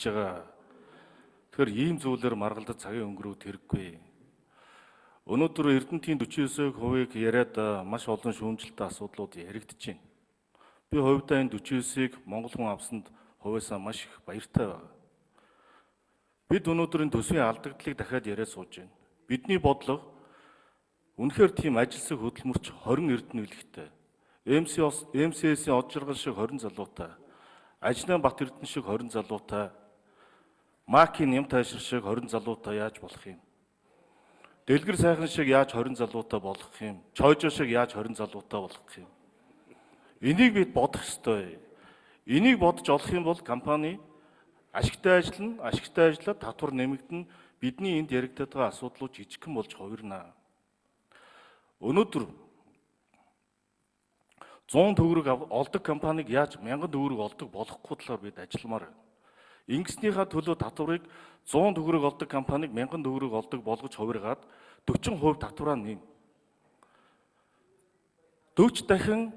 байгаа. Тэгэхээр ийм зүйлээр маргалдаж цагийн өнгөрөөд хэрэггүй. Өнөөдөр Эрдэнэтийн 49%-ийг яриад маш олон шүүмжлэлтэй асуудлууд яригдж байна. Би хувьдаа энэ 49%-ийг Монгол хүн авсанд хувьяасаа маш их баяртай байна. Бид өнөөдөр энэ төсвийн алдагдлыг дахиад яриад сууж байна. Бидний бодлого үнэхээр тийм ажилсаг хөдөлмөрч 20 эрдэнэ үлгтэй. МСС-ийн од жаргал шиг 20 залуутай. Ажлын Бат Эрдэнэ шиг 20 залуутай. Макийн Ням Тайшир шиг 20 залуутай яаж болох юм? Дэлгэр сайхан шиг яаж 20 залуутай болох юм? Чойжо шиг яаж 20 залуутай болох юм? Энийг бид бодох ёстой. Энийг бодож олох юм бол компани ашигтай ажиллаад татвар нэмэгдэнэ. Бидний энд яригдаад байгаа асуудлууд жижигхэн болж хувирнаа. Өнөөдөр 100 төгрөг олдог компаниг яаж 1000 төгрөг олдог болохгүй талаар бид ажилламаар байна. Ингэснийхаа төлөө татварыг 100 төгрөг олдог компаниг 1000 төгрөг олдог болгож хувиргаад 40% татвараа нэм. 40 дахин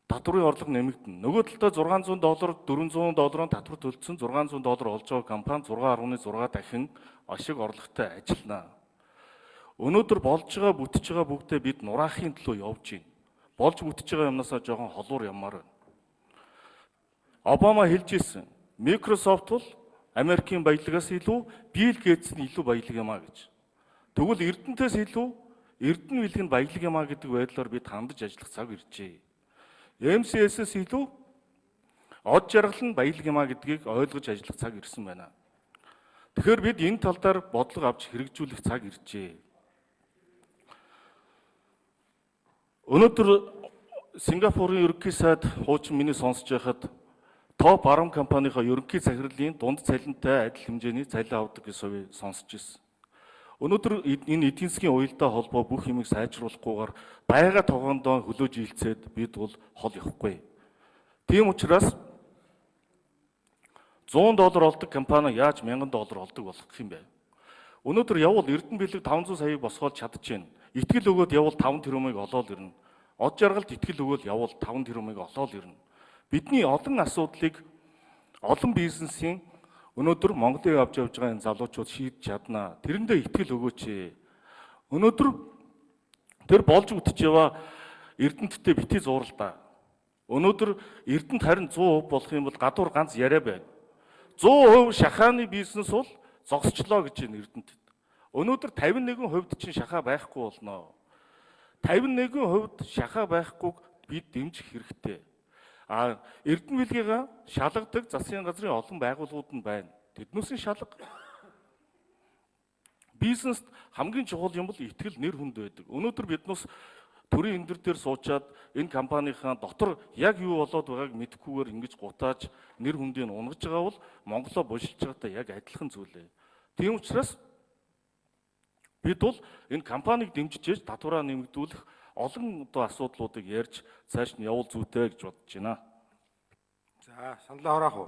татврын орлого нэмэгдэнэ. Нөгөө талдаа $600, $400 татвар төлсөн $600 олж байгаа компани 6.6 дахин ашиг орлоготой ажиллана. Өнөөдөр болж байгаа бүтэж байгаа бүгдээ бид нураахын төлөө явж байна. Болж бүтэж байгаа юмнасаа жоохон холуур ямаар байна. Обама хэлж ирсэн. Microsoft бол Америкийн баялагаас илүү, Bill Gates нь илүү баялаг юмаа гэж. Тэгвэл Эрдэнэтээс илүү Эрдэнэ билэг нь баялаг юмаа гэдэг байдлаар бид хандаж ажиллах цаг иржээ. МСС-с илүү од жаргал нь баялаг юмаа гэдгийг ойлгож ажиллах цаг ирсэн байна. Тэгэхээр бид энэ тал дээр бодлого авч хэрэгжүүлэх цаг иржээ. Өнөөдөр Сингапурын ерөнхий сайд хуучин миний сонсож байхад топ 10 компанийнхаа ерөнхий захирлын дунд цалинтай адил хэмжээний цалин авдаг гэж сувь сонсож ирсэн. Өнөөдөр энэ эдийн засгийн уялдаа холбоо бүх юмыг сайжруулахгүйгээр байга тогоондоо хөлөөж ийцээд бид бол хол явахгүй. Тийм учраас $100 олдог компани яаж $1000 олдог болох юм бэ? Өнөөдөр явбал Эрдэнэ билэг 500 саяыг босгоод чадчихээн. Итгэл өгөөд явбал 5 тэрбумыг олоод ирнэ. Од жаргалд итгэл өгөөл явбал 5 тэрбумыг олоод ирнэ. Бидний олон асуудлыг олон бизнесийн өнөөдөр Монголыг авч явж байгаа энэ залуучууд шийдэж чаднаа. Тэрэндээ итгэл өгөөч. Өнөөдөр тэр болж үтж яваа Эрдэнэттэй битгий зууралдаа. Өнөөдөр Эрдэнэт харин 100% болох юм бол гадуур ганц яриа байна. 100% шахааны бизнес бол зогсчлоо гэж байна Эрдэнэтэд. Өнөөдөр 51% чинь шахаа байхгүй болно. 51% шахаа байхгүй бид дэмжих хэрэгтэй. Эрдэнэ билгийг шалгадаг засгийн газрын олон байгууллагууд нь байна. Тэднээс нь шалга. Бизнест хамгийн чухал юм бол итгэл нэр хүнд байдаг. Өнөөдөр биднээс төрийн эндэр дээр суучаад энэ компанийнхаа дотор яг юу болоод байгааг мэдэхгүйгээр ингэж гутааж нэр хүндийг унгаж байгаа бол Монголоо булшилж байгаатай яг адилхан зүйлээ. Тийм учраас бид бол энэ компанийг дэмжиж татвараа нэмэгдүүлэх олон асуудлуудыг ярьж цааш нь явуул зүйтэй гэж бодож байна. За, саналаа хураах уу?